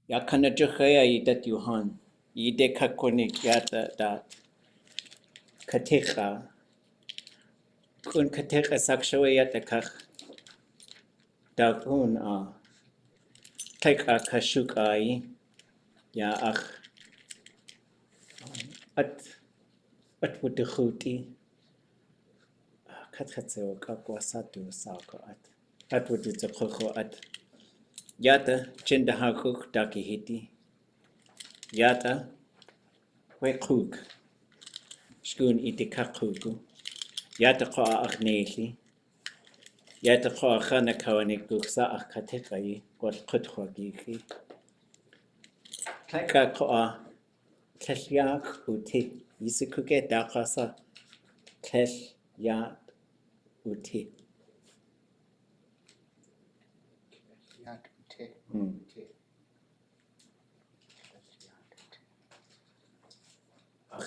Ya kanajukaya idat yuhan. Ide kakonik yata dat. Katíxa. Kun katíxa sakshawa yata kach. Dagun Kijk Haa Shuká ja ach at wordt de goedie gaat zo ook wasatu sako at wordt het zo at jata chinda hakuk daki hiti jata we kook schoon ite kakuku jata ko ach neeli jata ko khana kawanik duksa ach katekai wat kut khogiki kijk ko Keshyak uti. Yisikuke dakasa Keshyak uti.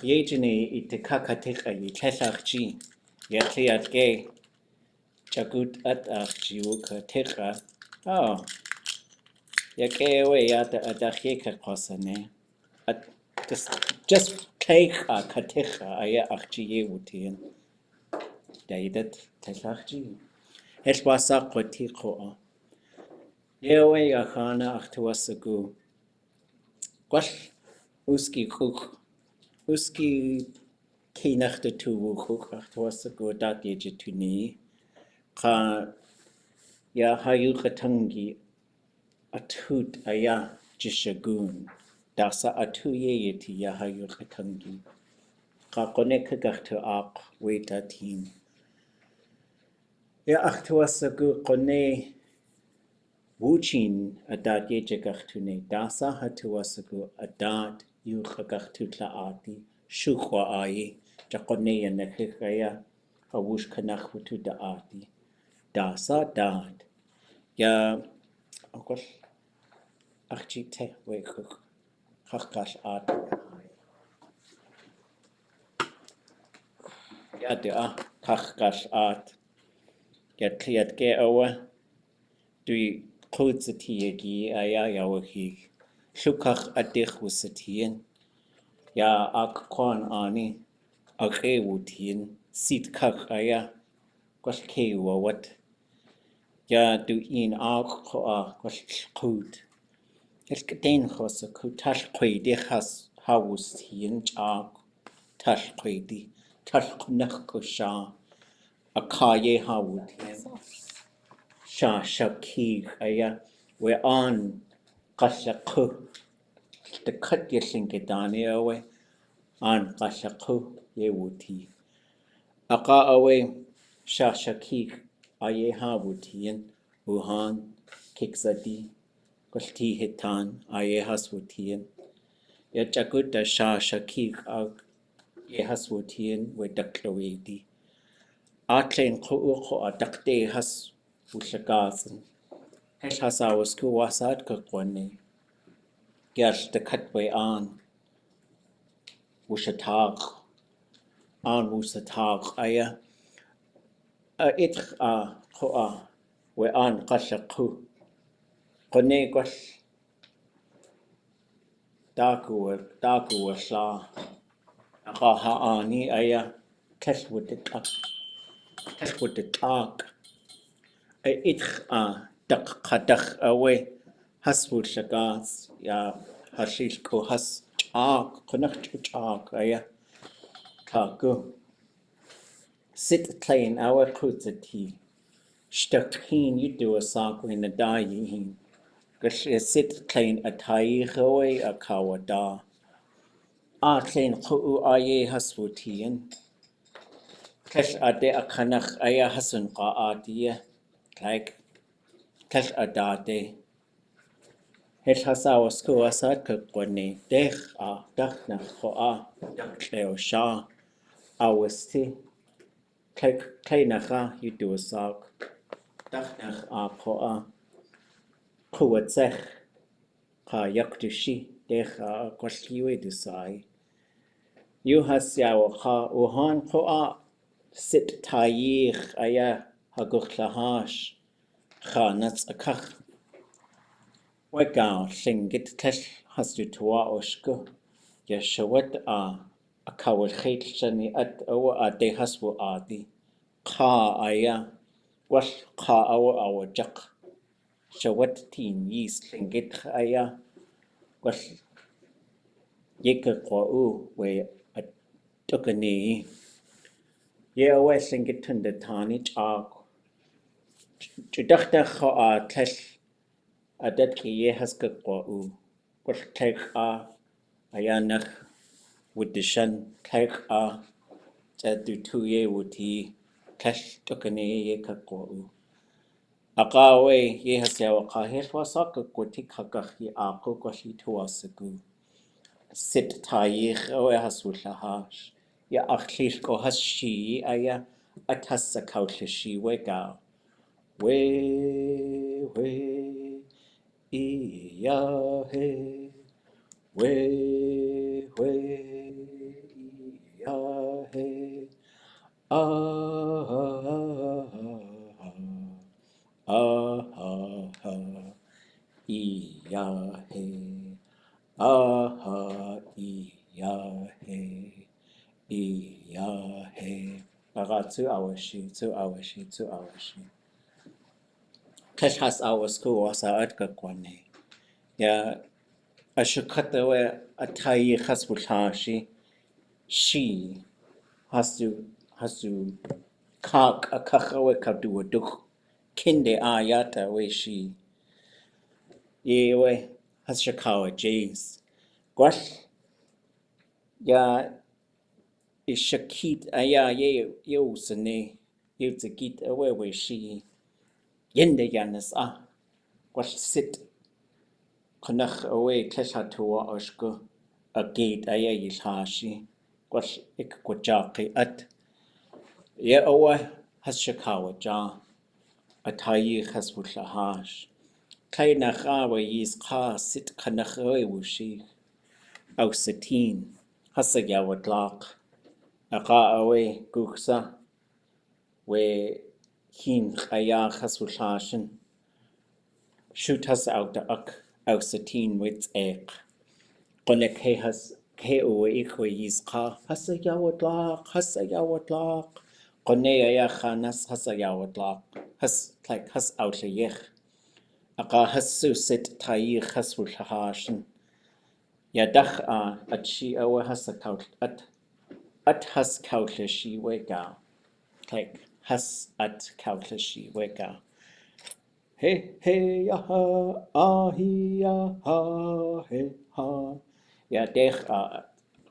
Yejini itikakatika yi Keshakji. Yatliat gay. Chagut at achjiuka tika. Oh. Yakewe yata adachika kosane. Just take a katika aya achji uti. Daidat Keshakji. Het was a kotiko. Yewe yakana achtuasagu. Gwash uski kuk. Uski kinach de tuwu kuk achtuasagu dat yeje tuni. Ka ya hayu katangi atut aya jishagun. Dasa atuye yeti ya hayu katangi. Ka konek gachtu ak weta tin. Ya achtuasagu kone Wuchin adat yejagachtune dasa hatuasagu adat yuchagachtutlaati shukwa ai jakoneya nakikaya hawush kanachhutu daati dasa dat ya akos achite wekuk hachkash at ya de hachkash at ya kliat ge awa dui Kutzatiegi aya yawaki. Shukach adich wusatien. Ya akon ani. Ake wutien. Sit kach aya. Gwash kewa wat. Ya du in ak koa gwash kut. Es gedein chosa kut tash kwedi has hawustien chak. Tash kwedi. Tash knach kusha. Akaye hawutien. Haa Shuká aya we on qashaku the cut ye linkidani awe on qashaku ye wuti aqa awe Haa Shuká aye ha wutien uhan kiksadi qulti hitan aye has wutien ya chakuta Haa Shuká ye has wutien we daklawedi atlen qu adakte has Ḥuwulgáas'i Sh Kalneek Gersh the cutway on Wushatag on Wusatag aya it koa we on Qashaku Kone Gwash Dagu Sha Aha ani aya test with the talk it dak kadach away haswood shagas ya hashish ko has chak konach chak aya kago sit plain our kutzati stuck keen you do a sock in the dying gash sit plain a tai away a kawada plain khu aye haswutian kash ade a kanach aya hasun qa adiya like kash adade Het hasawa skuasat kukwane dech dach na khoa kleo sha awesti kleinacha yidu sak dach na khoa kuwatsech ka yakdushi dech kwashiwe dusai you hasyawa kha uhan khoa sit tayich aya haguklahash kha nats akach Wega Lingít Reference Yeshawat a Ḳuwulgáas'i at awa de haswu adi Qa aya was Qa awa jak Shawat teen yeast Lingít aya was yeka qa'u we a tukani ye awa Lingít tunda tani chaq Chudakta Qa tlal adat ki ye haska qa'u was tlaq ayanach Wudishan tlaq Tadu tuye wuti kash tukane ye kakwa Aqawe ye hasyawa qahir wasaka kwati kakahi ako kwashi tuwasagu sit tayikh awe hasulahash ya akhlish ko hashi aya atasa kautlishi wega we iya he we iya he Iyahe, iyahe, iyahe. Aga 2 hours, 2 hours, 2 hours. Kash has hours ko wasa at kakwane. Ya ashukatawe atayi hasbutashi. She has to kak akahawe kabdu duk kinde ayata we she. Yewe Haa Shuká géis. Gwash ya ishakit aya ye sene ye zagit awe we she yende yanas gwash sit kanach awe kleshatuwa oshko a gate aya yilhashi gwash ikkwajaki at ye awe Haa Shuká ja atayi hasbutlahash Kai nachawe yis ka sit kanach awe wushi Aw satin hasa yawadlaq aqa awe guksa we hin qaya khasulashin shoot has out the aw satin with S'eek qone ke has ke o ikwe yisqa hasa yawadlaq qone ya khanas hasa yawadlaq has like has out yech aqa hasu sit tayi khasulashin ya dakh at shi awe hasa kaut at has kautlishi wega. Like has at kautlishi wega. He ya ha ahi ya ha he ha. Ya dech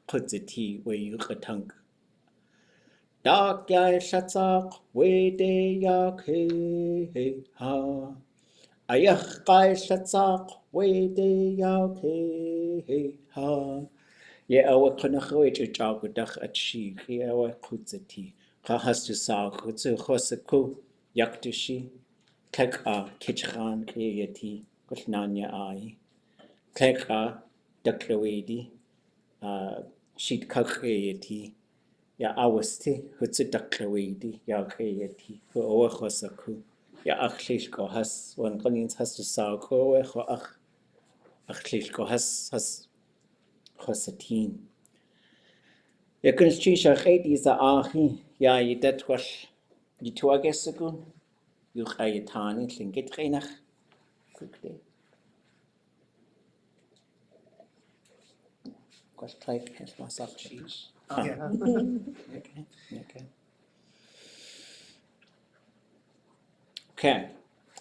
kutziti we yukatank. Dak ya shatzak we de yak he ha. Ayach kai shatzak we de yak he ha. Ye awa kanachwe chagudach at she, ye awa kutzati. Kahas to sa kutsu hosaku, yaktushi, kek kichran kriyati, kushnanya ai. Kek daklawedi, sheet kakriyati, ya awasti, hutsu daklawedi, ya kriyati, hu awa hosaku. Ya achlish ko has, one kanins has to sa ko achlish ko has hosatin. Je kunt shisha is ahi ja je dat was je tuagesugun je ga je tani Lingít renach was type has masak cheese. Okay.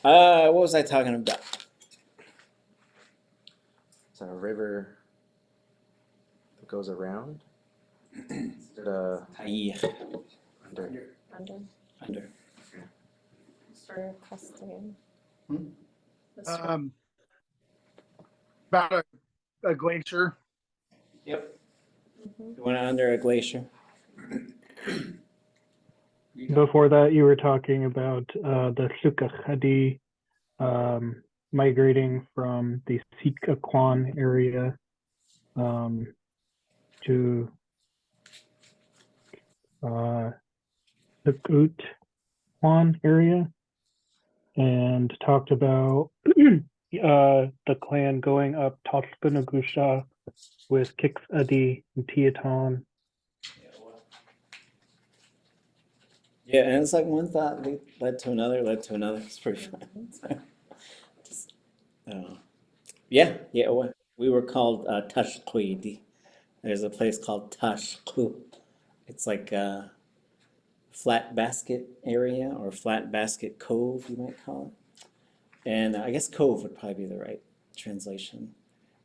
What was I talking about? It's a river that goes around. Under. For custom. About a glacier. Yep. You went under a glacier. Before that, you were talking about the Ţukax'áaw migrating from the S'eek area to the Ḳuwulgáas'i area, and talked about the clan going up Tórsgönugusha with Ḳuwulgáas'i and Tíotáin. Yeah, and it's like one thought led to another, led to another. It's pretty fun. Just, yeah, we were called Tashquidi. There's a place called Tashku. It's like a flat basket area or flat basket cove, you might call it. And I guess cove would probably be the right translation.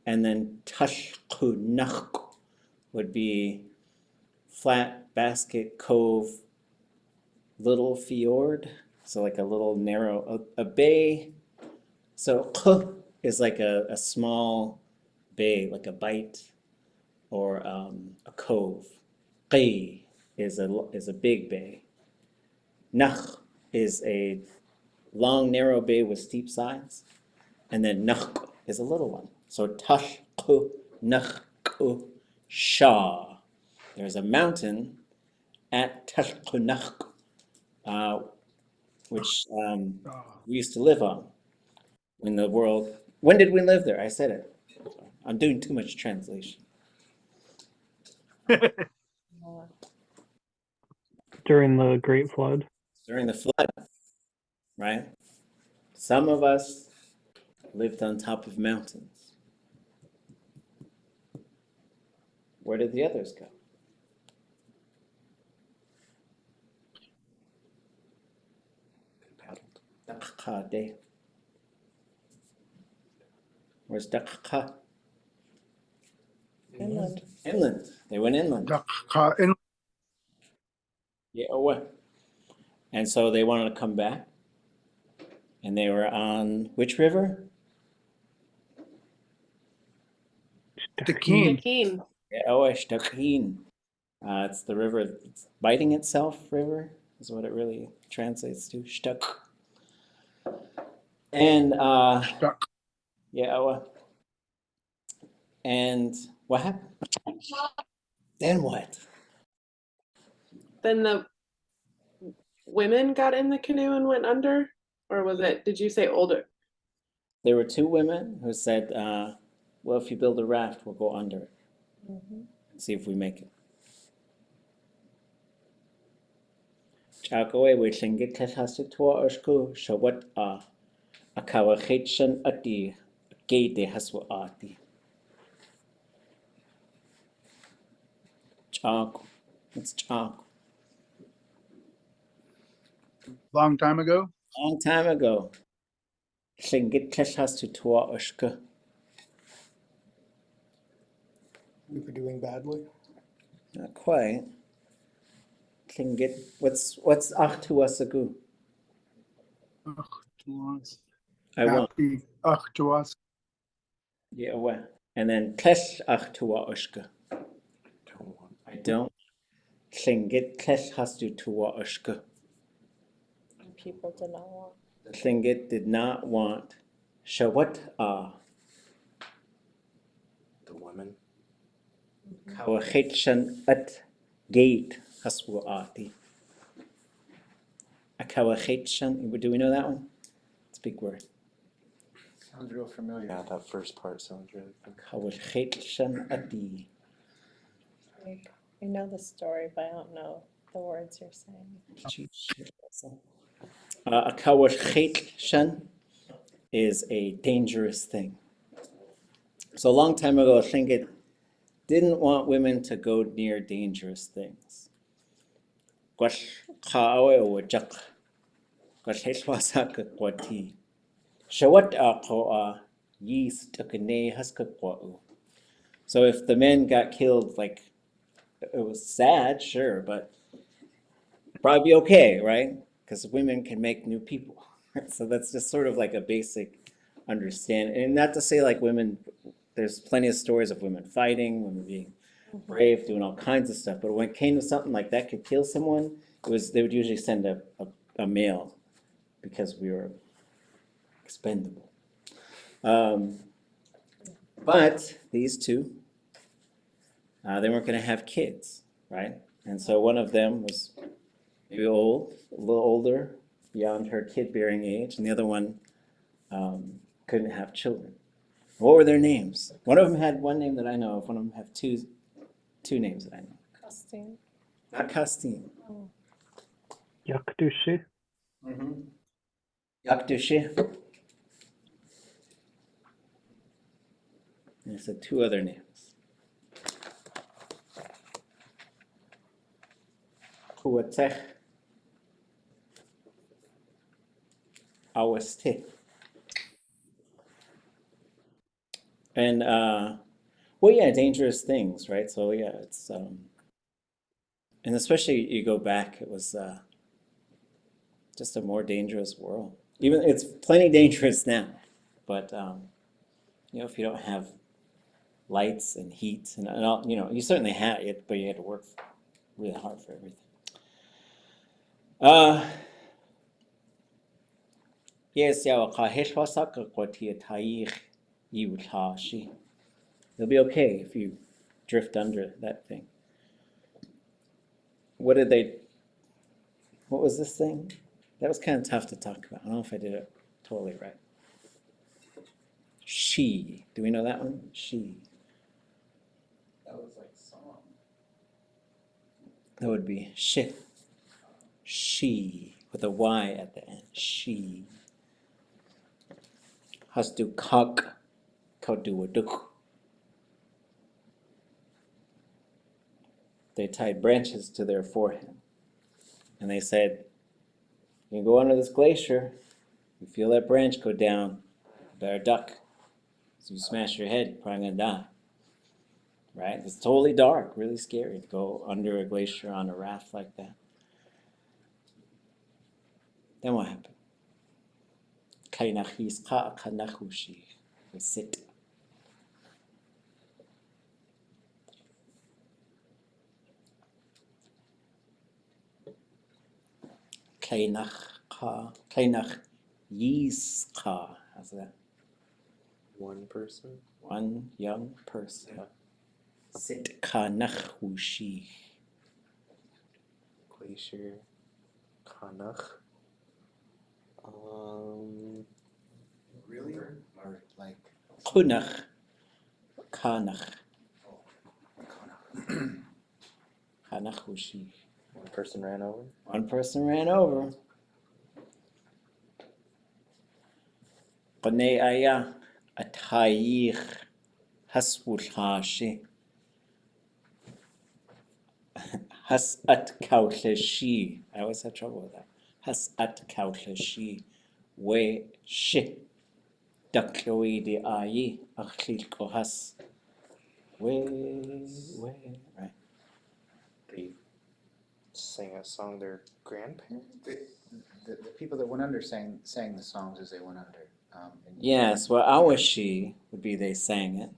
And then Tashkunach would be flat basket cove, little fjord. So like a little narrow, a bay. So is like a small bay, like a bight or a cove. Qi is a big bay. Nach is a long, narrow bay with steep sides. And then nach is a little one. So tashku nachku sha. There's a mountain at Tashkunach, which we used to live on in the world. When did we live there? I said it. I'm doing too much translation. During the Great Flood. During the flood, right? Some of us lived on top of mountains. Where did the others go? Daqqa. Where's Daqqa? Inland. Inland. They went inland. Yeah, what? And so they wanted to come back. And they were on which river? The king. Keen. Ḥtaqin. It's the river, it's biting itself river is what it really translates to. Shtaq. And Stuck. yeah, and what happened? Then what? Then the women got in the canoe and went under? Or was it, did you say older? There were two women who said, well, if you build a raft, we'll go under it and see if we make it. Chakawe we Lingít Reference shawat a kawachitchen ati gate haswa ati. Chak. It's chak. Long time ago. Long time ago. Lingít Reference. We were doing badly. Not quite. Lingít. What's Achtuasagu? I want. Happy Achtuas. Yeah, well. And then Klesh Achtuaashka. I don't. Lingít Reference. People did not want. Lingít did not want Shawat The woman. Kawachitchen at gate haswa ati. A kawachitchen. Do we know that one? It's a big word. Sounds real familiar. Yeah, that first part sounds really good. Kawachitchen ati. I know the story, but I don't know the words you're saying. A kawachitchen is a dangerous thing. So a long time ago, Lingít didn't want women to go near dangerous things. So if the men got killed, like, it was sad, sure, but probably be okay, right? Because women can make new people. So that's just sort of like a basic understanding. And not to say like women, there's plenty of stories of women fighting, women being brave, doing all kinds of stuff. But when it came to something like that could kill someone, they would usually send a male because we were expendable. But these two, they weren't going to have kids, right? And so one of them was maybe old, a little older, beyond her kid-bearing age, and the other one couldn't have children. What were their names? One of them had one name that I know of. One of them have two names that I know. Costing. Not Castine. Oh. Yakdushi. Yakdushi. And I said two other names. Ḳuwgáas'i Sh. And well, yeah, dangerous things, right? So yeah, it's and especially you go back, it was just a more dangerous world. Even it's plenty dangerous now, but you know, if you don't have lights and heat and all, you know, you certainly had it, but you had to work really hard for everything. Yes, yeah, you'll be okay if you drift under that thing. What was this thing? That was kind of tough to talk about. I don't know if I did it totally right. She. Do we know that one? She. That was like song. That would be she. She. With a Y at the end. She. Has to kak. Kauduwaduk. They tied branches to their forehead. And they said, you can go under this glacier. You feel that branch go down. Better duck. So you smash your head, you're probably gonna die. Right? It's totally dark, really scary to go under a glacier on a raft like that. Then what happened? They sit. How's that? One person. One young person. Yeah. Sit kanachushi. Glacier. Kanach. Really? Or like. Kunach. Kanach. Kanachushi. One person ran over. One person ran over. Qanay aya atayich haswulgáas'i. Éetkas'áaw. I always had trouble with that. Éetkas'áaw. We shi. Dakloidi ayi. Achlilko has. We. Right. They sang a song their grandparents. The people that went under sang the songs as they went under. Yes, well, awashi would be they sang it.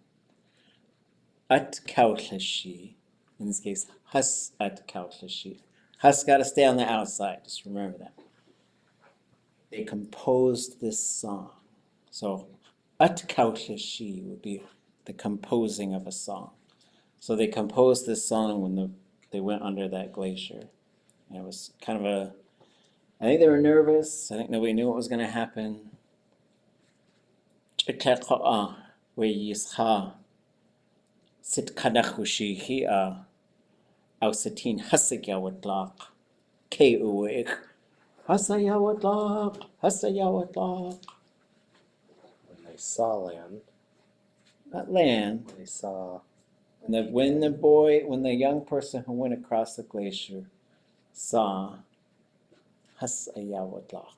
Éetkas'áaw. In this case, éetkas'áaw. Has got to stay on the outside. Just remember that. They composed this song. So, éetkas'áaw would be the composing of a song. So they composed this song when they went under that glacier. And it was kind of I think they were nervous. I think nobody knew what was going to happen. Sit kanachushi hi'a. Ausatin hasayawatlaq. K-U-ik. Hasayawatlaq. Hasayawatlaq. When they saw land. Not land. They saw. When the young person who went across the glacier saw Hasayawatlaq.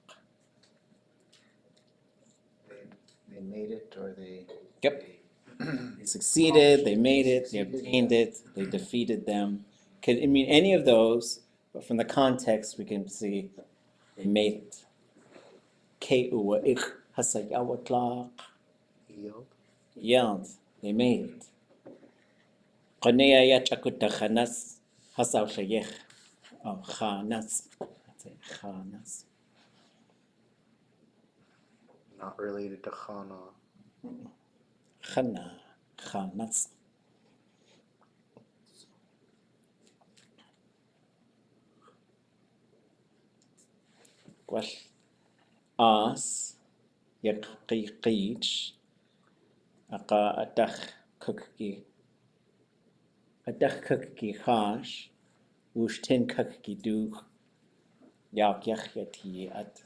They made it, or they. Yep. They succeeded, they made it, they obtained it, they defeated them. Could it mean any of those, but from the context we can see they made it. K-U-ik Hasayawatlaq. Yelled. They made it. Qanaya chakutachanas hasaw shayech. Oh, chanas. That's it, chanas. Not related to Chana. Chana, chanas. Gwell. As, يقيقيج أقا أدخ كوكي خاش وشتين كوكي دوغ ياك يخيتي أد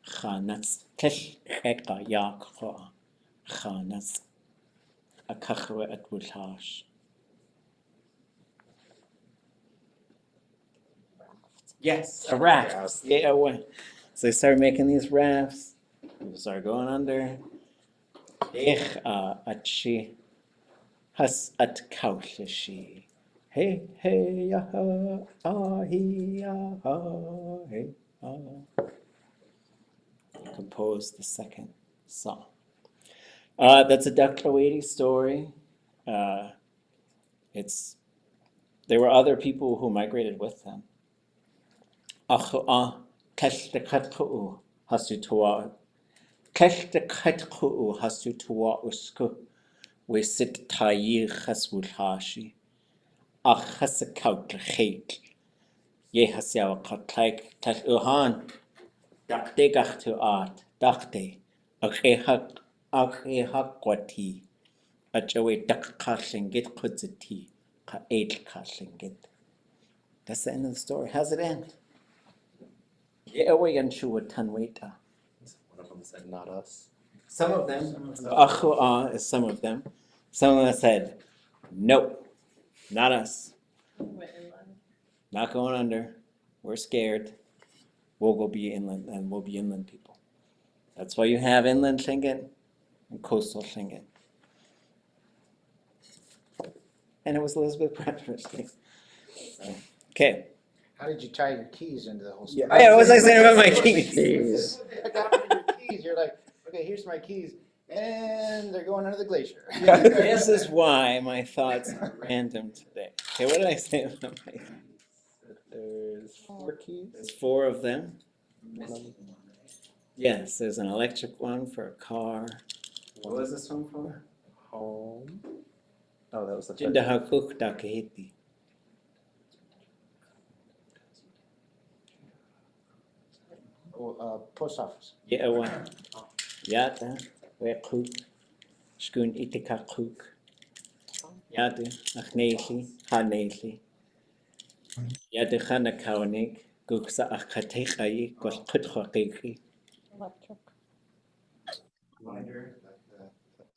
خانس كش خيقا ياك خوا خانس أكخوة أدولهاش. Yes, a raft. Yeah, so they started making these rafts. People started going under. Atshi has at kaushashi. Hey, hey, ya, he, ya, hey, composed the second song. That's a Ďakawady story. There were other people who migrated with them. Keshtekatku hasu tuwa usku we sit tayi Ḳuwulgáas'i Sh ye hasyawa katlaik tash uhan dakte gachtu art dakte hak kwati achawe dakkashingit kudziti ka éetkas'áaw. That's the end of the story. How's it end? Yeah, we can show a tanweta. One of them said, not us. Some of them, Ḥuwulgáas'i is some of them. Some of them said, nope, not us. Went inland. Not going under. We're scared. We'll go be inland, and we'll be inland people. That's why you have inland Lingít and coastal Lingít. And it was Elizabeth Bradford's thing. So, okay. How did you tie your keys into the whole story? Oh, yeah, what was I saying about my keys? Your keys. You're like, okay, here's my keys, and they're going under the glacier. This is why my thoughts are random today. Okay, what did I say about my keys? There's 4 keys. There's 4 of them. One of them. Yes, there's an electric one for a car. What was this one for? Home. Oh, that was the Jinda third. hakuk dakahiti. Post office. Yeah, one. Yata, wekuk, skun itikakuk. Yata, achneli, haneli. Yata Ḥanakawanik, guksa akatechai, kos kutchakiki. Electric. Finder, the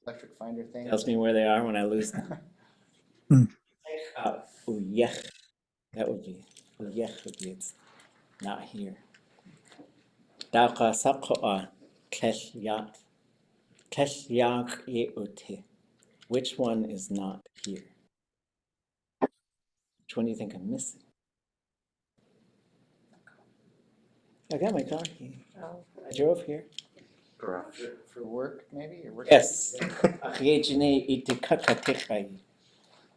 electric finder thing. Tells me where they are when I lose them. Uyech. That would be, uyech would be, it's not here. Daqa sakoa, keshyat. Keshyak yeute. Which one is not here? Which one do you think I'm missing? I got my car key. Oh. I drove here. Garage. For work, maybe? Or work? Yes.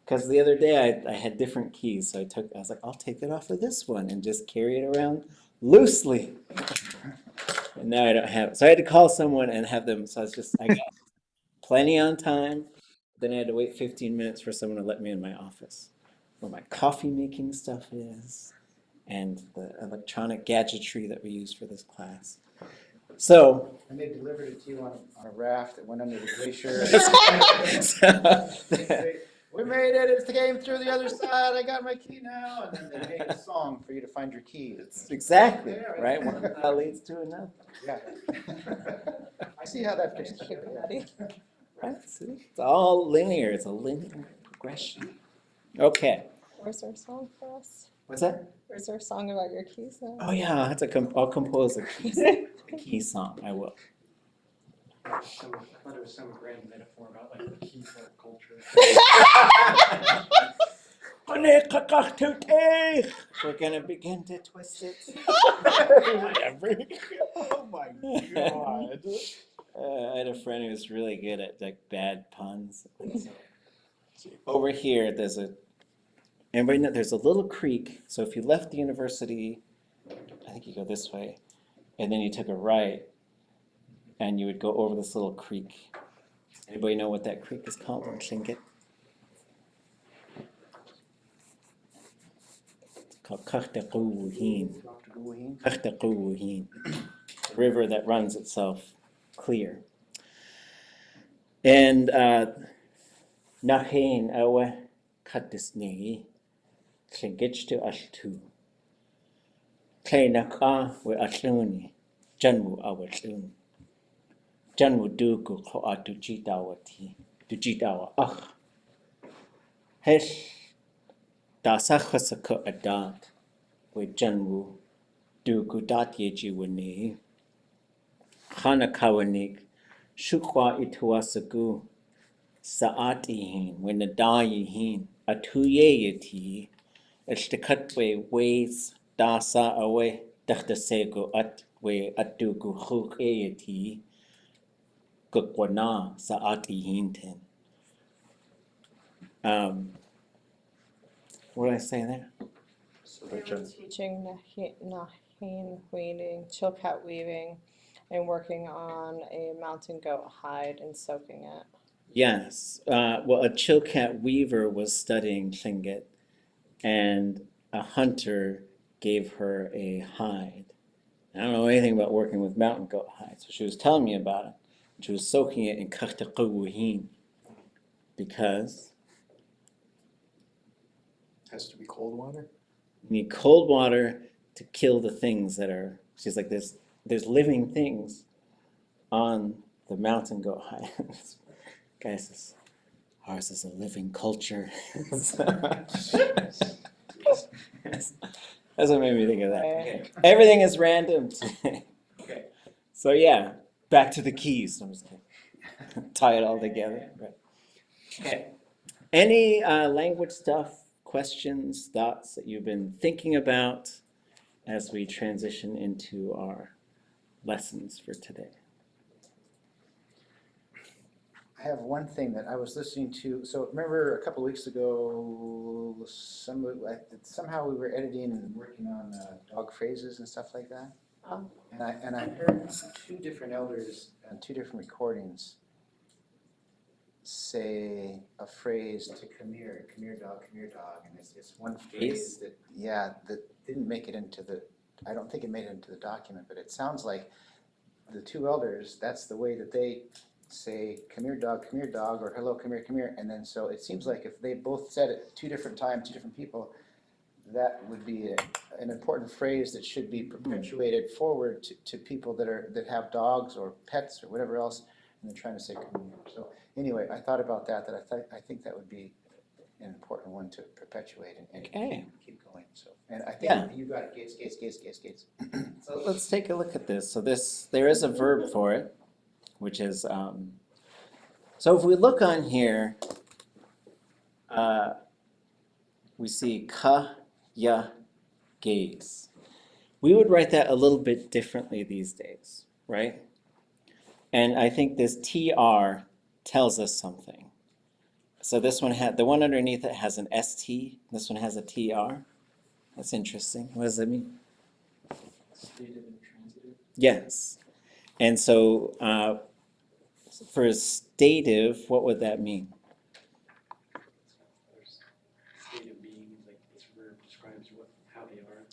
Because the other day I had different keys, so I was like, I'll take it off of this one and just carry it around loosely. And now I don't have it. So I had to call someone and have them, so I got plenty on time. Then I had to wait 15 minutes for someone to let me in my office, where my coffee making stuff is, and the electronic gadgetry that we use for this class. So, And they delivered it to you on a raft that went under the glacier. We made it, it came through the other side, I got my key now. And then they made a song for you to find your key. exactly, Yeah, right? One leads to another. Yeah. I see how that fits together. Right? See? It's all linear. It's a linear progression. Okay. Where's our song for us? What's that? Where's our song about your keys now? Oh yeah, I have to I'll compose a key song. I will. I thought it was some grand metaphor about like the key for culture. We're gonna begin to twist it. Oh my God. I had a friend who was really good at like bad puns. Over here, there's a little creek. So if you left the university, I think you go this way, and then you took a right, and you would go over this little creek. Anybody know what that creek is called in Lingít? It's called Káhtaqúwín. Káhtaqúwín. river that runs itself clear. And Nahin awe Katíx Lingít Reference. Kanagas we atluni, janmu awatun. Janmu duku ko atujitawati, tujitawa Hesh dasachasaka adat we janmu duku dat yeji wani. Haa Shuká ituasagu sa'atihin when the dayihin atuyayati. Eshtekatwe ways dasa awe dachtasego at we atugu huk eati kukwana sa ati hinten. What did I say there? So They the were teaching nahin weaving, chilkat weaving, and working on a mountain goat hide and soaking it. Yes. Well, a chilkat weaver was studying Lingít, and a hunter gave her a hide. I don't know anything about working with mountain goat hides, so she was telling me about it. She was soaking it in kachtaqawuhin because has to be cold water. you need cold water to kill the things that are. She's like, there's living things on the mountain goat hide. Guy says, ours is a living culture. That's what made me think of that. Okay. Everything is random today. Okay. So yeah, back to the keys. I'm just kidding. Tie it all together. Right. Okay. Any language stuff, questions, thoughts that you've been thinking about as we transition into our lessons for today? I have one thing that I was listening to. So remember a couple of weeks ago, somehow we were editing and working on dog phrases and stuff like that. And I heard two different elders on two different recordings say a phrase to come here dog, and it's one phrase that that didn't make it into the. I don't think it made it into the document, but it sounds like the two elders. That's the way that they say come here dog, or hello, come here, and then so it seems like if they both said it two different times, two different people, that would be an important phrase that should be perpetuated forward to people that have dogs or pets or whatever else, and they're trying to say come here. So anyway, I thought about that I think that would be an important one to perpetuate and keep going. So, and I think you got it, gates. So let's take a look at this. So there is a verb for it, which is, so if we look on here, we see géis. We would write that a little bit differently these days, right? And I think this TR tells us something. So this one the one underneath it has an ST, this one has a TR. That's interesting. What does that mean? Stative and transitive. Yes. And so for stative, what would that mean? State of being, like this verb describes how they are.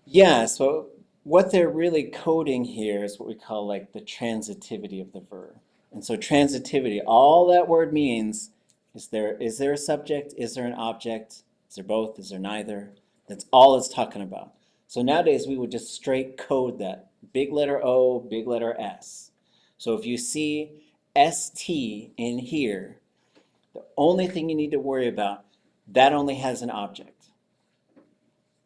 Yeah, so what they're really coding here is what we call like the transitivity of the verb. And so transitivity, all that word means is there a subject, is there an object, is there both, is there neither? That's all it's talking about. So nowadays we would just straight code that. Big letter O, big letter S. So if you see ST in here, the only thing you need to worry about, that only has an object.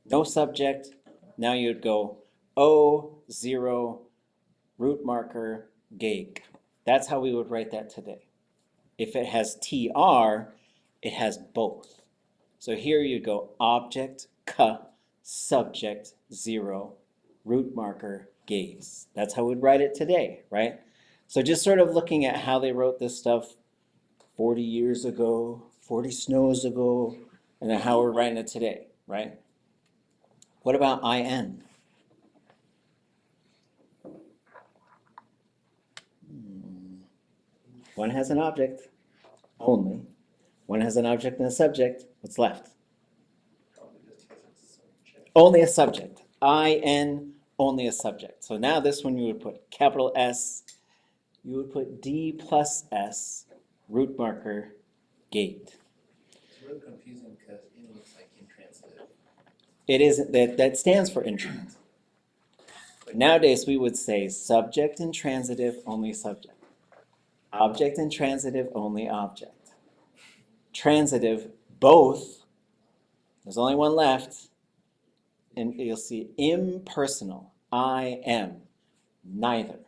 No subject. Now you'd go O0 root marker géis. That's how we would write that today. If it has TR, it has both. So here you go object, subject, 0, root marker, géis. That's how we'd write it today, right? So just sort of looking at how they wrote this stuff 40 years ago, 40 snows ago, and then how we're writing it today, right? What about IN? One has an object, only. One has an object and a subject. What's left? Only a subject. IN, only a subject. So now this one you would put capital S, you would put D plus S, root marker, gate. It's really confusing because it looks like intransitive. It isn't, that stands for intransitive. But nowadays we would say subject intransitive, only subject. Object intransitive, only object. Transitive, both. There's only one left. And you'll see impersonal, I am, neither.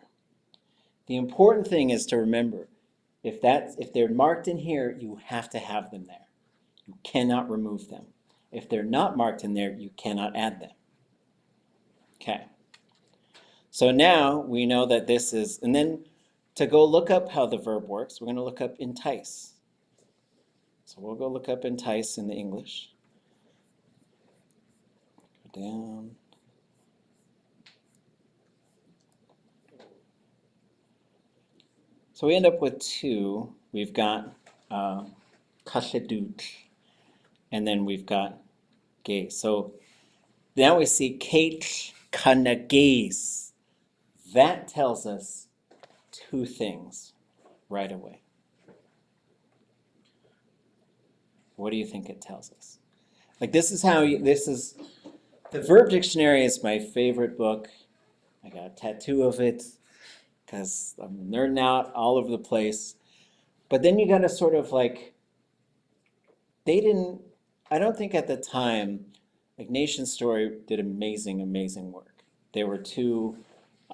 The important thing is to remember, if they're marked in here, you have to have them there. You cannot remove them. If they're not marked in there, you cannot add them. Okay. So now we know that this is, and then to go look up how the verb works, we're going to look up entice. So we'll go look up entice in the English. Go down. So we end up with two. We've got kashedut, and then we've got géis. So now we see kanagas. That tells us two things right away. What do you think it tells us? Like this is how the Verb Dictionary is my favorite book. I got a tattoo of it because I'm nerding out all over the place. But then you got to sort of like, I don't think at the time, like Nation Story did amazing, amazing work. There were two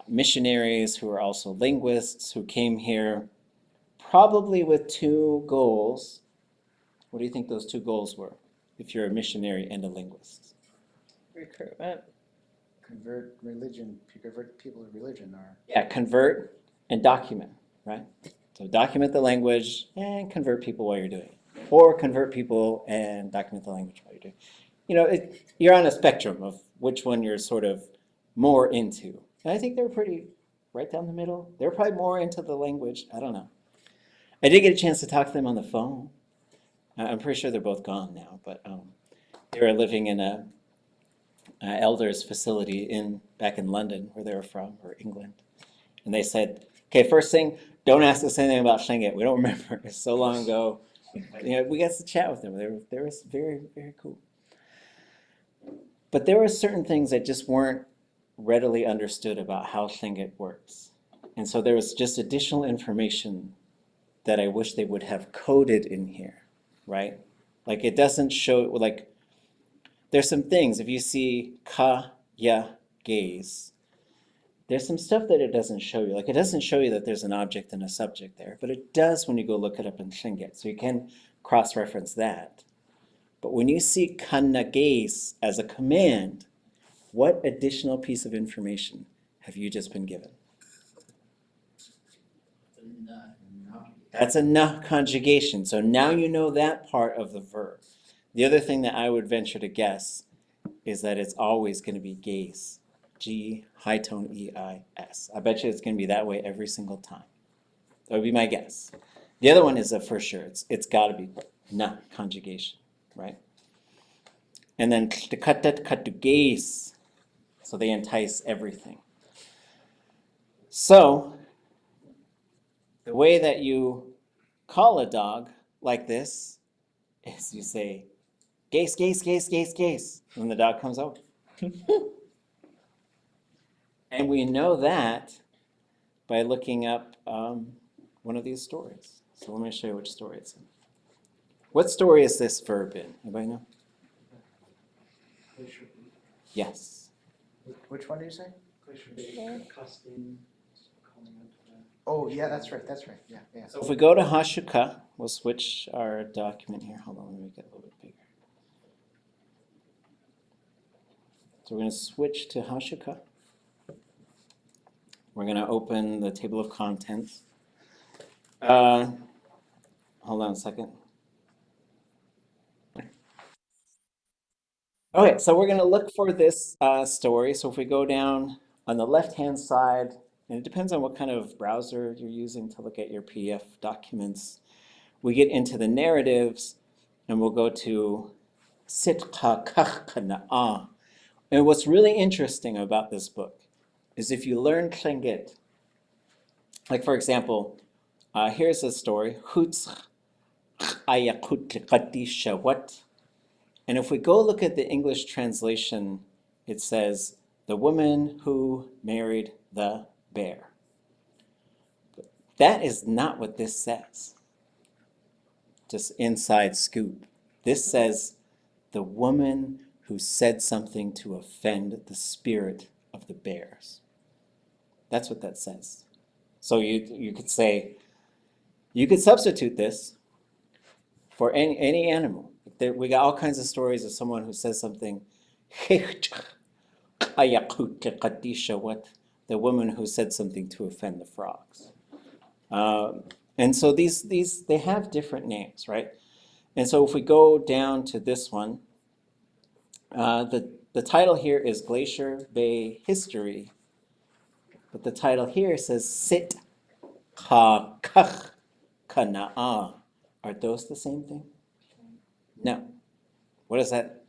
missionaries who were also linguists who came here probably with two goals. What do you think those two goals were if you're a missionary and a linguist? Recruitment. Convert people to religion, or Yeah, convert and document, right? So document the language and convert people while you're doing it. Or convert people and document the language while you're doing it. You know, you're on a spectrum of which one you're sort of more into. And I think they're pretty right down the middle. They're probably more into the language. I don't know. I did get a chance to talk to them on the phone. I'm pretty sure they're both gone now, but they were living in a elders facility back in London, where they were from, or England. And they said, okay, first thing, don't ask us anything about Lingít. We don't remember. It's so long ago. You know, we got to chat with them. They were very, very cool. But there were certain things that just weren't readily understood about how Lingít works. And so there was just additional information that I wish they would have coded in here, right? Like it doesn't show, like, there's some things, if you see ka, ya, géis, there's some stuff that it doesn't show you. Like it doesn't show you that there's an object and a subject there, but it does when you go look it up in Lingít. So you can cross-reference that. But when you see kanagas as a command, what additional piece of information have you just been given? That's a na conjugation. So now you know that part of the verb. The other thing that I would venture to guess is that it's always going to be géis. G, high tone E-I-S. I bet you it's going to be that way every single time. That would be my guess. The other one is a for sure. It's got to be na conjugation, right? And then géis. So they entice everything. So the way that you call a dog like this is you say, géis, géis, géis, géis, géis, when the dog comes over. And we know that by looking up one of these stories. So let me show you which story it's in. What story is this verb in? Anybody know? Glacier Bay. Yes. which one did you say? Glacier Bay, accosting, calling out to the. Oh, yeah, that's right. Yeah, yeah. So if we go to Haa Shuká, we'll switch our document here. Hold on, let me make it a little bit bigger. So we're going to switch to Haa Shuká. We're going to open the table of contents. Hold on a second. Okay, so we're going to look for this story. So if we go down on the left-hand side, and it depends on what kind of browser you're using to look at your PDF documents, we get into the narratives, and we'll go to S'eek. And what's really interesting about this book is if you learn Tlingit, like for example, here's a story, and if we go look at the English translation, it says, the woman who married the bear. That is not what this says. Just inside scoop. This says, the woman who said something to offend the spirit of the bears. That's what that says. So you could say, you could substitute this for any animal. We got all kinds of stories of someone who says something, the woman who said something to offend the frogs. And so these they have different names, right? And so if we go down to this one, the title here is Glacier Bay History, but the title here says Sit Ha Kanagas. Are those the same thing? No. What does that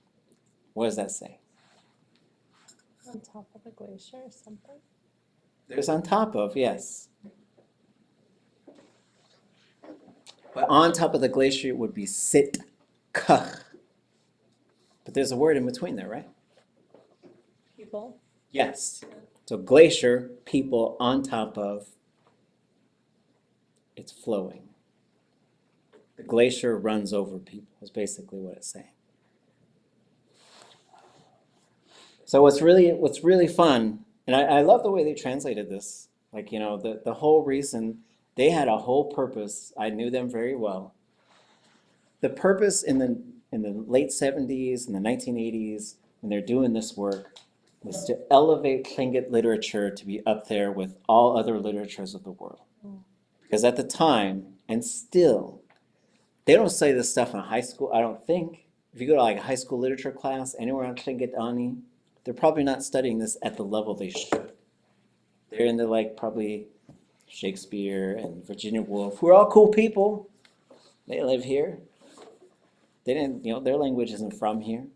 say? On top of the glacier or something? There's on top of, yes. But on top of the glacier would be sit kach. But there's a word in between there, right? People. Yes. So glacier, people on top of, it's flowing. The glacier runs over people, is basically what it's saying. So what's really fun, and I love the way they translated this. Like, you know, the whole reason, they had a whole purpose. I knew them very well. The purpose in the late 70s and the 1980s, when they're doing this work, was to elevate Tlingit literature to be up there with all other literatures of the world. Because at the time, and still, they don't study this stuff in high school, I don't think. If you go to like a high school literature class, anywhere on Tlingit Ani, they're probably not studying this at the level they should. They're into like probably Shakespeare and Virginia Woolf, who are all cool people. They live here. They didn't, you know, their language isn't from here.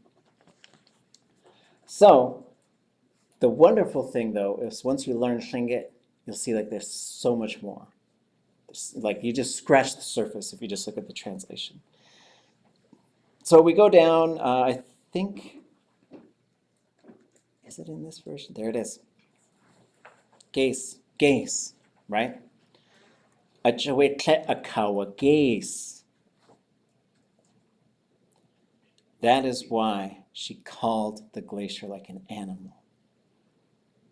So, the wonderful thing though is once you learn Tlingit, you'll see like there's so much more. Like you just scratch the surface if you just look at the translation. So we go down, I think, is it in this version? There it is. Géis, right? Ḳuwulgáas'i. That is why she called the glacier like an animal.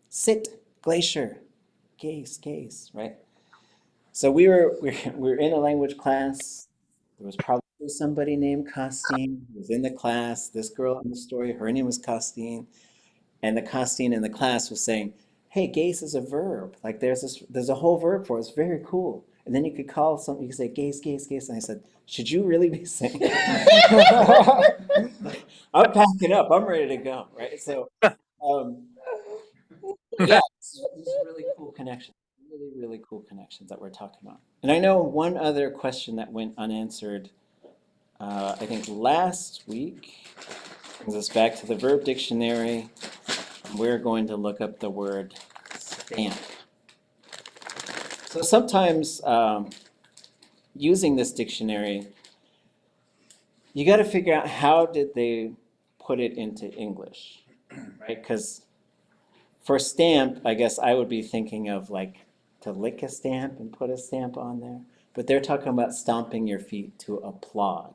Sit, glacier, géis, right? So we were in a language class. There was probably somebody named Costine who was in the class. This girl in the story, her name was Costine. And the Costine in the class was saying, hey, géis is a verb. Like there's a whole verb for it. It's very cool. And then you could call something, you could say géis. And I said, should you really be saying that? I'm packing up. I'm ready to go, right? So, yeah, it's really cool connections. Really cool connections that we're talking about. And I know one other question that went unanswered, I think last week, brings us back to the Verb Dictionary. We're going to look up the word stamp. So sometimes using this dictionary, you got to figure out how did they put it into English, right? Because for stamp, I guess I would be thinking of like to lick a stamp and put a stamp on there. But they're talking about stomping your feet to applaud,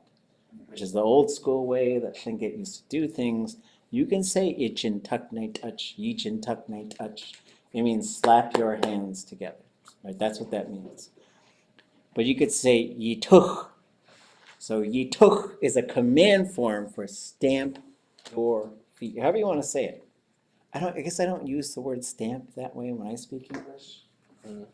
which is the old school way that Tlingit used to do things. You can say ichin tuck night touch, yichin tuck night touch. It means slap your hands together, right? That's what that means. But you could say yituch. So yituch is a command form for stamp your feet, however you want to say it. I guess I don't use the word stamp that way when I speak English.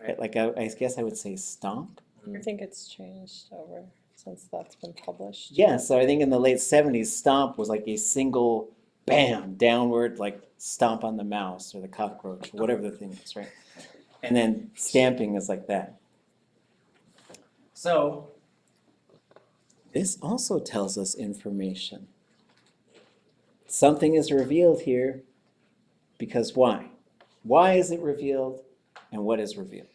Right? Like I guess I would say stomp. I think it's changed over since that's been published. Yeah, so I think in the late 70s, stomp was like a single bam, downward, like stomp on the mouse or the cockroach, or whatever the thing is, right? And then stamping is like that. So this also tells us information. Something is revealed here because why? Why is it revealed? And what is revealed?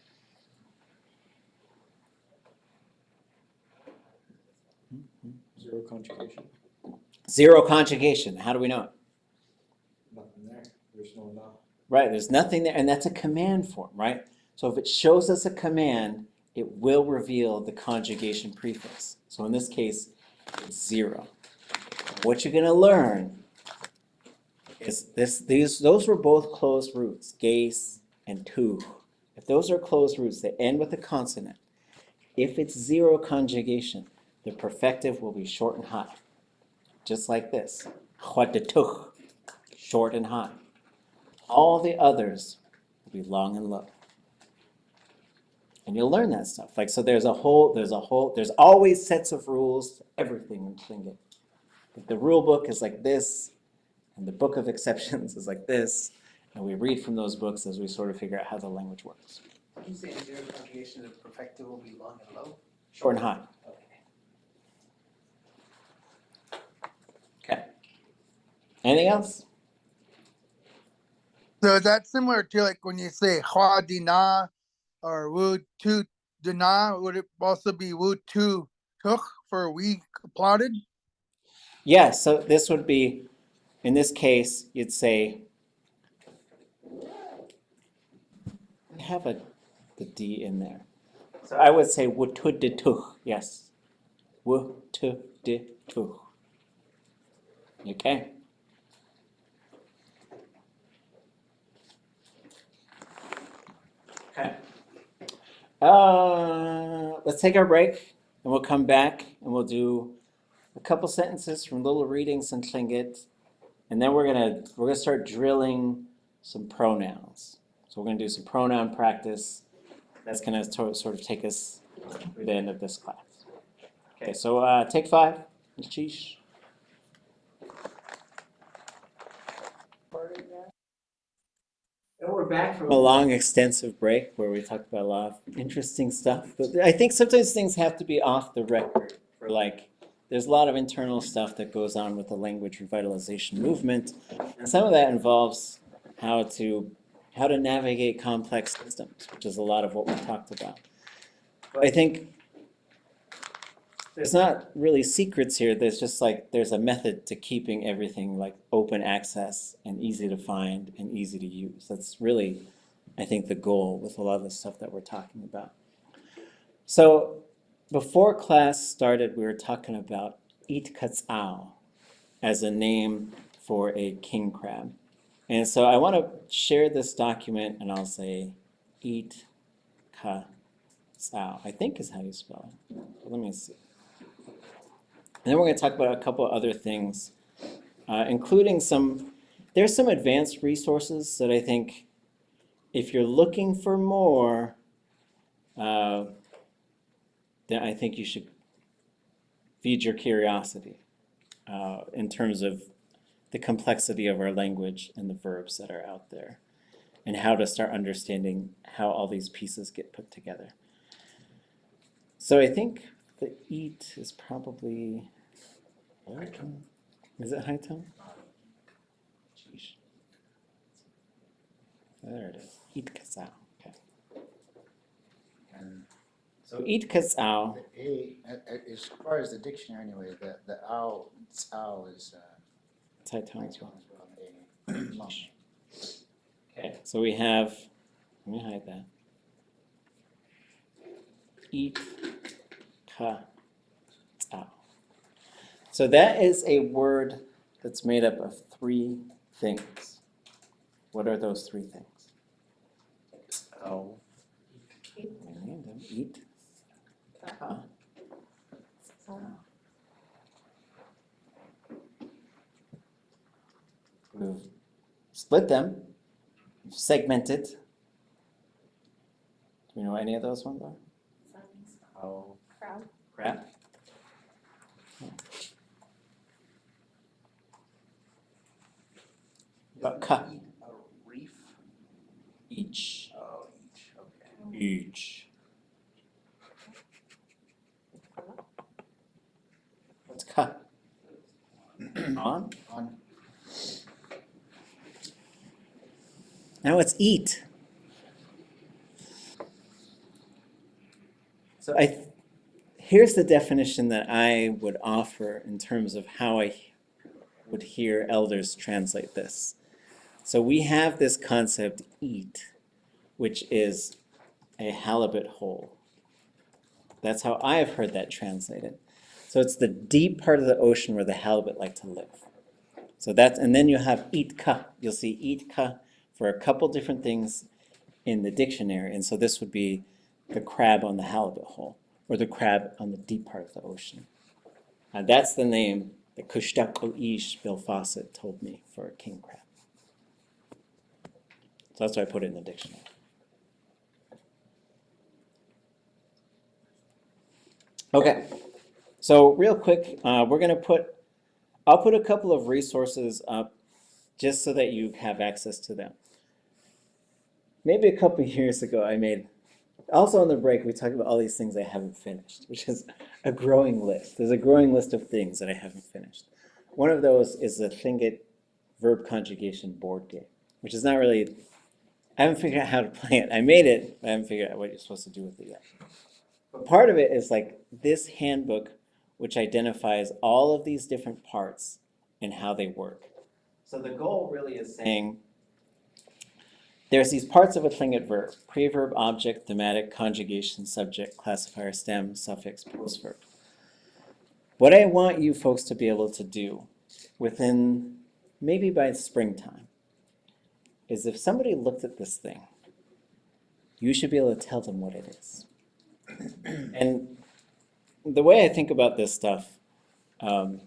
Zero conjugation. Zero conjugation. How do we know it? Nothing there. There's no na. Right, there's nothing there, and that's a command form, right? So if it shows us a command, it will reveal the conjugation prefix. So in this case, it's 0. What you're going to learn is those were both closed roots, géis and tu. If those are closed roots, they end with a consonant. If it's 0 conjugation, the perfective will be short and high, just like this. Ḥuwálgáas'i short and high. All the others will be long and low. And you'll learn that stuff. Like, so there's always sets of rules to everything in Lingit. The rule book is like this, and the book of exceptions is like this, and we read from those books as we sort of figure out how the language works. When you say zero conjugation, the perfective will be long and low? Short and high. Okay. Anything else? So that's similar to like when you say hua dina or wu tu dina. Would it also be wu tu tuk for we applauded? Yeah, so this would be, in this case, you'd say, have the D in there. So I would say wutudituch, yes. Wutudituch. Okay. Okay. Let's take our break, and we'll come back, and we'll do a couple sentences from little readings in Tlingit, and then we're gonna start drilling some pronouns. So we're gonna do some pronoun practice. That's gonna sort of take us through the end of this class. Okay, so take 5. Sheesh. And we're back from a long, extensive break where we talked about a lot of interesting stuff. But I think sometimes things have to be off the record for there's a lot of internal stuff that goes on with the language revitalization movement. And some of that involves how to navigate complex systems, which is a lot of what we talked about. But I think there's not really secrets here. There's just there's a method to keeping everything open access and easy to find and easy to use. That's really, I think, the goal with a lot of the stuff that we're talking about. So before class started, we were talking about éetkas'áaw as a name for a king crab. And so I want to share this document, and I'll say éetkas'áaw, I think is how you spell it. Let me see. And then we're going to talk about a couple other things, including there's some advanced resources that I think if you're looking for more, then I think you should feed your curiosity in terms of the complexity of our language and the verbs that are out there, and how to start understanding how all these pieces get put together. So I think the eat is probably, is it high tone? Sheesh. There it is. Éetkas'áaw. Okay. And So éetkas'áaw. the A, as far as the dictionary anyway, the ow, is It's high tone as well. A. Okay, so we have, let me hide that. Éetkas'áaw. So that is a word that's made up of 3 things. What are those 3 things? Oh. Eat. We've split them, segmented. Do you know what any of those ones are? Oh. Crab. But ka. A reef. Each. Oh, each. Okay. Each. What's ka? On. On. Now it's eat. So here's the definition that I would offer in terms of how I would hear elders translate this. So we have this concept eat, which is a halibut hole. That's how I have heard that translated. So it's the deep part of the ocean where the halibut like to live. So that's, and then you have éetka. You'll see éetka for a couple different things in the dictionary. And so this would be the crab on the halibut hole, or the crab on the deep part of the ocean. That's the name that Ḳuwulgáas'i Sh Bill Fawcett told me for a king crab. So that's why I put it in the dictionary. Okay, so real quick, I'll put a couple of resources up just so that you have access to them. Maybe a couple of years ago also on the break, we talked about all these things I haven't finished, which is a growing list. There's a growing list of things that I haven't finished. One of those is the Lingít verb conjugation board game, which is not really, I haven't figured out how to play it. I made it, but I haven't figured out what you're supposed to do with it yet. But part of it is like this handbook, which identifies all of these different parts and how they work. So the goal really is saying, there's these parts of a Tlingit verb: preverb, object, thematic, conjugation, subject, classifier, stem, suffix, postverb. What I want you folks to be able to do within, maybe by springtime, is if somebody looked at this thing, you should be able to tell them what it is. And the way I think about this stuff, I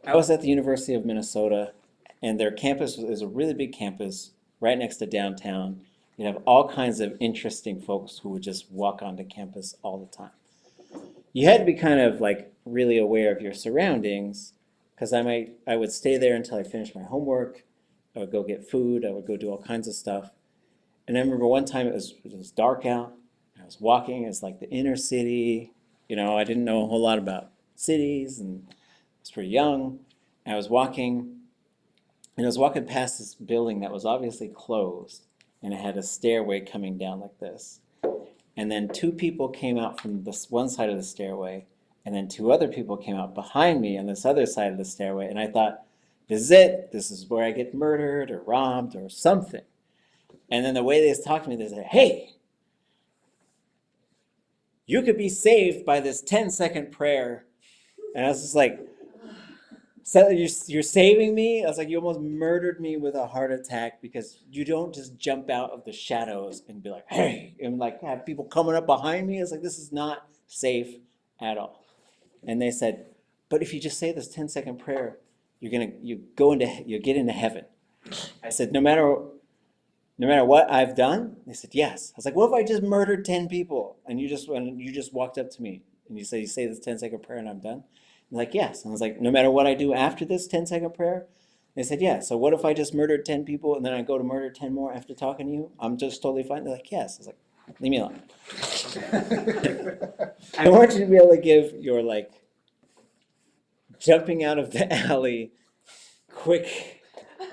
was at the University of Minnesota, and their campus is a really big campus right next to downtown. You have all kinds of interesting folks who would just walk onto campus all the time. You had to be kind of like really aware of your surroundings, because I would stay there until I finished my homework. I would go get food. I would go do all kinds of stuff. And I remember one time it was dark out. I was walking. It's like the inner city. You know, I didn't know a whole lot about cities, and I was pretty young. And I was walking past this building that was obviously closed, and it had a stairway coming down like this. And then two people came out from this one side of the stairway, and then two other people came out behind me on this other side of the stairway. And I thought, this is it. This is where I get murdered or robbed or something. And then the way they talked to me, they said, hey, you could be saved by this 10-second prayer. And I was just like, so you're saving me? I was like, you almost murdered me with a heart attack, because you don't just jump out of the shadows and be like, hey, and like have people coming up behind me. It's like, this is not safe at all. And they said, but if you just say this 10-second prayer, you get into heaven. I said, no matter what I've done? They said, yes. I was like, what if I just murdered 10 people and you just walked up to me and you say this 10-second prayer and I'm done? And like, yes. And I was like, no matter what I do after this 10-second prayer? They said, yeah. So what if I just murdered 10 people and then I go to murder 10 more after talking to you? I'm just totally fine. They're like, yes. I was like, leave me alone. I want you to be able to give your like jumping out of the alley quick.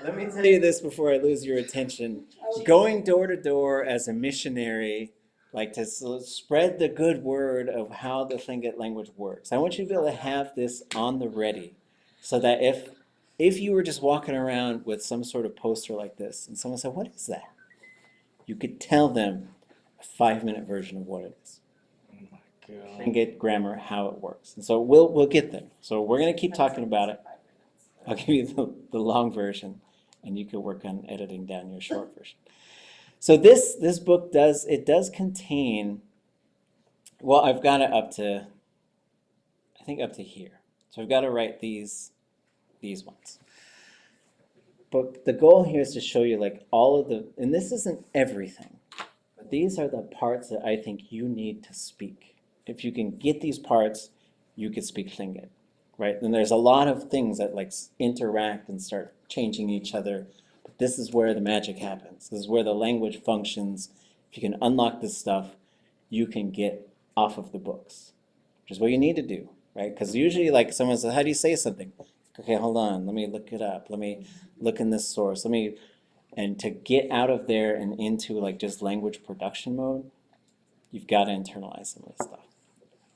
Let me tell you this before I lose your attention. Going door to door as a missionary, like to spread the good word of how the Tlingit language works. I want you to be able to have this on the ready, so that if you were just walking around with some sort of poster like this and someone said, what is that? You could tell them a 5-minute version of what it is. Tlingit grammar, how it works. And so we'll get there. So we're going to keep talking about it. I'll give you the long version, and you can work on editing down your short version. So this book does contain, well, I've got it up to here. So I've got to write these ones. But the goal here is to show you like all of and this isn't everything, but these are the parts that I think you need to speak. If you can get these parts, you could speak Tlingit, right? And there's a lot of things that like interact and start changing each other. But this is where the magic happens. This is where the language functions. If you can unlock this stuff, you can get off of the books, which is what you need to do, right? Because usually like someone says, how do you say something? Okay, hold on, let me look it up. Let me look in this source. And to get out of there and into like just language production mode, you've got to internalize some of this stuff.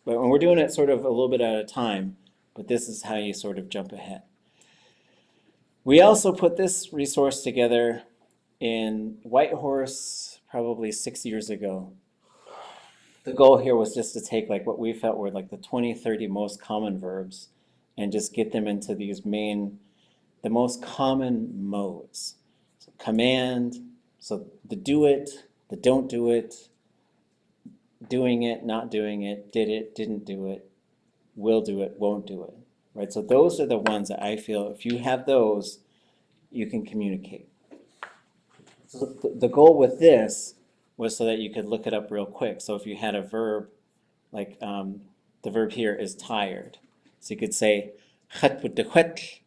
But when we're doing it sort of a little bit at a time, but this is how you sort of jump ahead. We also put this resource together in Whitehorse probably 6 years ago. The goal here was just to take like what we felt were like the 20, 30 most common verbs and just get them into these the most common modes. So command, so the do it, the don't do it, doing it, not doing it, did it, didn't do it, will do it, won't do it, right? So those are the ones that I feel if you have those, you can communicate. So the goal with this was so that you could look it up real quick. So if you had a verb, like the verb here is tired. So you could say, "Chat with the chwet,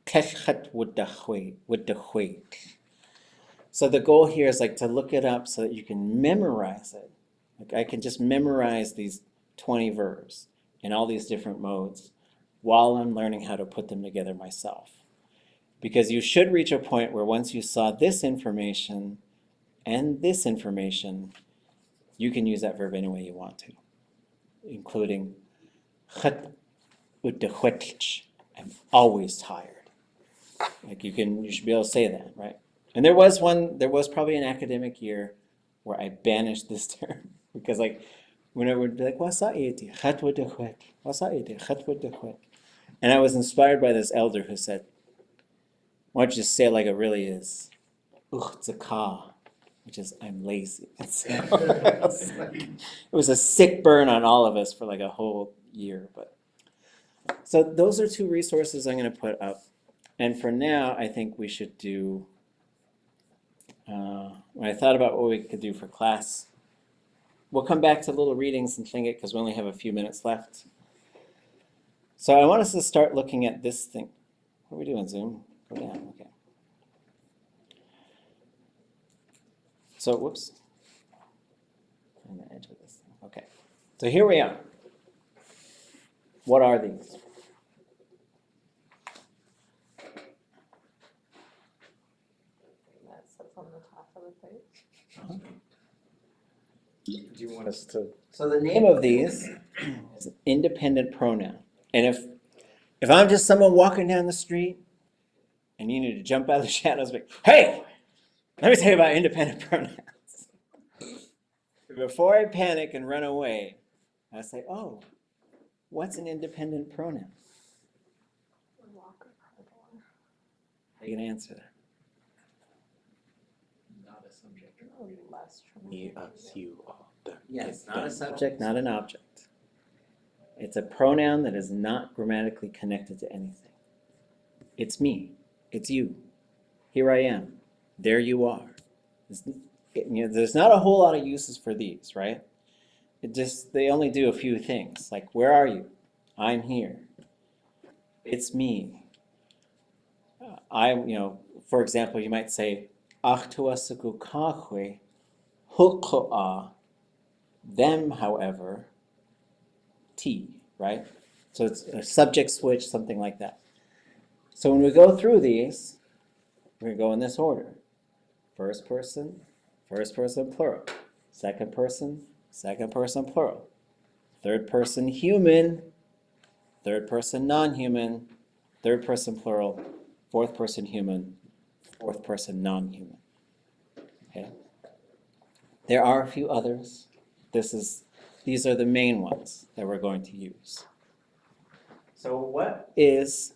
kesh chat with the chwet." So the goal here is like to look it up so that you can memorize it. Like I can just memorize these 20 verbs in all these different modes while I'm learning how to put them together myself. Because you should reach a point where once you saw this information and this information, you can use that verb any way you want to, including chat with the chwet. I'm always tired. Like you should be able to say that, right? And there was probably an academic year where I banished this term because like when it would be like, "S'eek, chat with the chwet, S'eek, chat with the chwet," and I was inspired by this elder who said, "Why don't you just say it like it really is? Łuchtzaka," which is I'm lazy. So, it was a sick burn on all of us for like a whole year. But so those are two resources I'm going to put up. And for now, I think we should do, when I thought about what we could do for class, we'll come back to little readings and Lingít because we only have a few minutes left. So I want us to start looking at this thing. What are we doing, Zoom? Go down, okay. So, whoops. On the edge of this thing. Okay. So here we are. What are these? That sits on the top of the page. Do you want us to? So the name of these is an independent pronoun. And if I'm just someone walking down the street and you need to jump out of the shadows, like, "Hey, let me tell you about independent pronouns." Before I panic and run away, I say, "Oh, what's an independent pronoun?" How are you going to answer that? Not a subject. Less Me, us, you, all, them. Yes, it, not a them. subject, not an object. It's a pronoun that is not grammatically connected to anything. It's me. It's you. Here I am. There you are. There's not a whole lot of uses for these, right? They only do a few things. Like, where are you? I'm here. It's me. For example, you might say, "Αχτουασικουκάχwe hukoa." Them, however, T, right? So it's a subject switch, something like that. So when we go through these, we're going to go in this order. First person plural. Second person plural. Third person human, third person non-human, third person plural, fourth person human, fourth person non-human. Okay? There are a few others. These are the main ones that we're going to use. So what is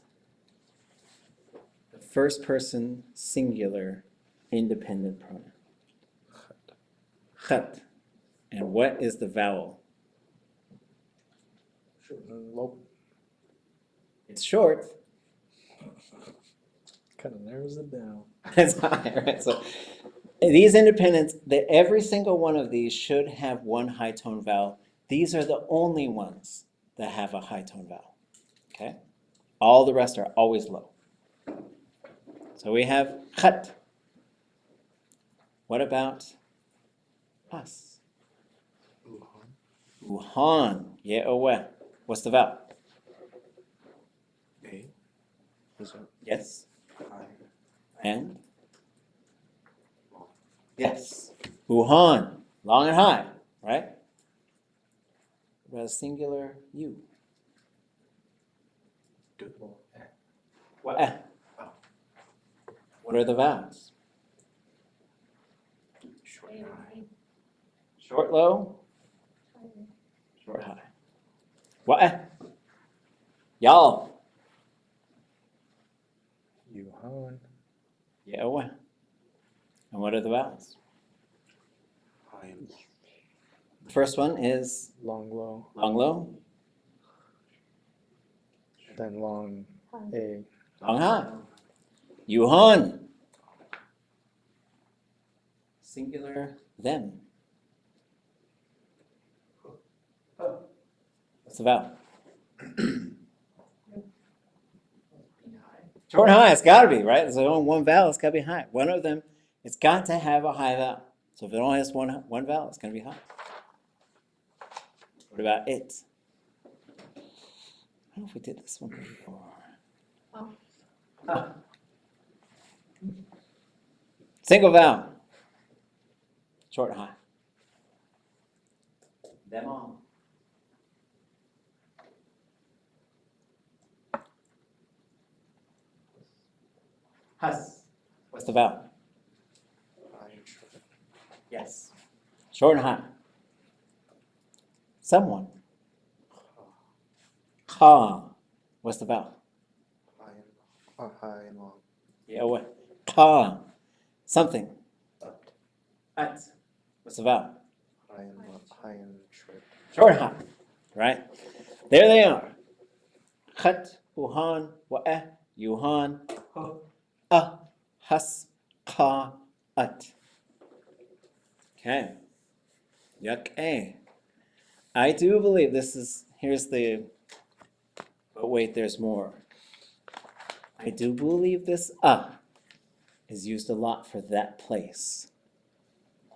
the first person singular independent pronoun? Chat. And what is the vowel? It's short. Kind of narrows it down. It's high, right? So these independents, every single one of these should have one high tone vowel. These are the only ones that have a high tone vowel. Okay? All the rest are always low. So we have khat. What about us? Uhan. Ye'oweh. What's the vowel? A. Is it Yes. I? And Yes. Uhan, long and high, right? What about a singular you? What? What are the vowels? Short, low? Short, high. What? Y'all. Yuhan. Yeah, what? And what are the vowels? High and The first one is long, low. long, low, Then long, a. long, high. Yuhan. Singular, them. What's the vowel? Short and high, it's got to be, right? There's only one vowel, it's got to be high. One of them, it's got to have a high vowel. So if it only has one vowel, it's going to be high. What about it? I don't know if we did this one before. Ah. Single vowel. Short and high. Them all. Hus. What's the vowel? High and short. Yes. Short and high. Someone. Ha. What's the vowel? High and long. Yeah, what? Ha. Something. At. What's the vowel? High and short. Short and high. Right? There they are. Khat, uhan, wa'eh, yuhan, hu, has, ka, at. Okay. Yuck, eh. I do believe this is, here's the, but wait, there's more. I do believe this is used a lot for that place.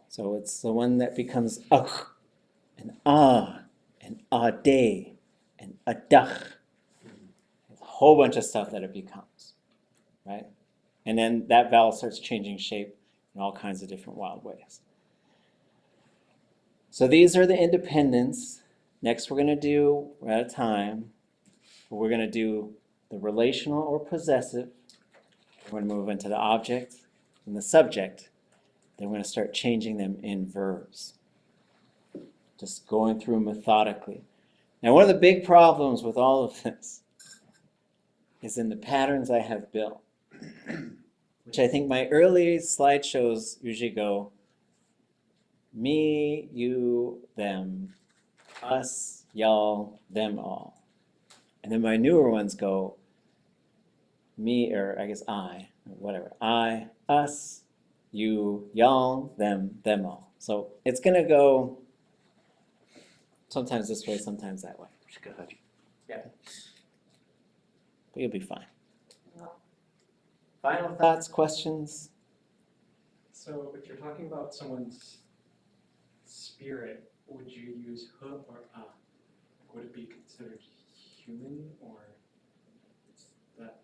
So it's the one that becomes and ade, and adach. A whole bunch of stuff that it becomes, right? And then that vowel starts changing shape in all kinds of different wild ways. So these are the independents. Next we're going to do, we're out of time, but we're going to do the relational or possessive. We're going to move into the object and the subject. Then we're going to start changing them in verbs. Just going through methodically. Now one of the big problems with all of this is in the patterns I have built, which I think my early slideshows usually go me, you, them, us, y'all, them all. And then my newer ones go me, or I guess I, or whatever. I, us, you, y'all, them all. So it's going to go sometimes this way, sometimes that way. Yeah. But you'll be fine. Final thoughts, questions? So if you're talking about someone's spirit, would you use hu or would it be considered human, or is that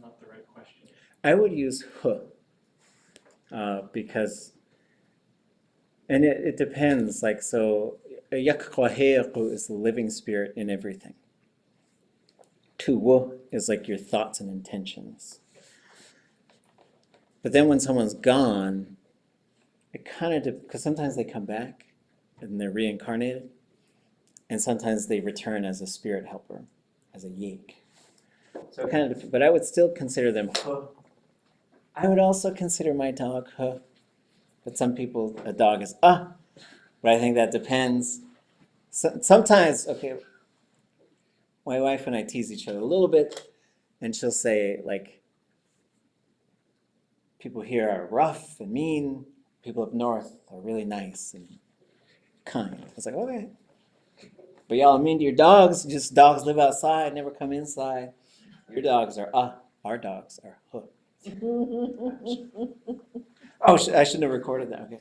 not the right question? I would use hu because, and it depends, like, so yakkwaheyaku is the living spirit in everything. Tuwu is like your thoughts and intentions. But then when someone's gone, it kind of, because sometimes they come back and they're reincarnated, and sometimes they return as a spirit helper, as a yik. So it kind of, but I would still consider them hu. I would also consider my dog hu. But some people, a dog is but I think that depends. So, sometimes, okay, my wife and I tease each other a little bit, and she'll say, like, people here are rough and mean, people up north are really nice and kind. I was like, okay. But y'all are mean to your dogs, just dogs live outside, never come inside. Your dogs are our dogs are huh. Oh, I shouldn't have recorded that, okay.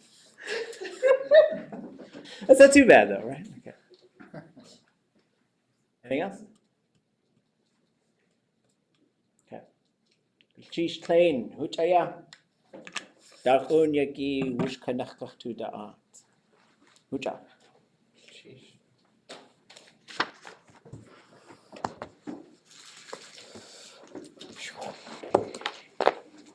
That's not too bad though, right? Okay. Anything else? Okay. Cheese plain, huchaya. Dagon yaki wish kanakach to the art. Good job.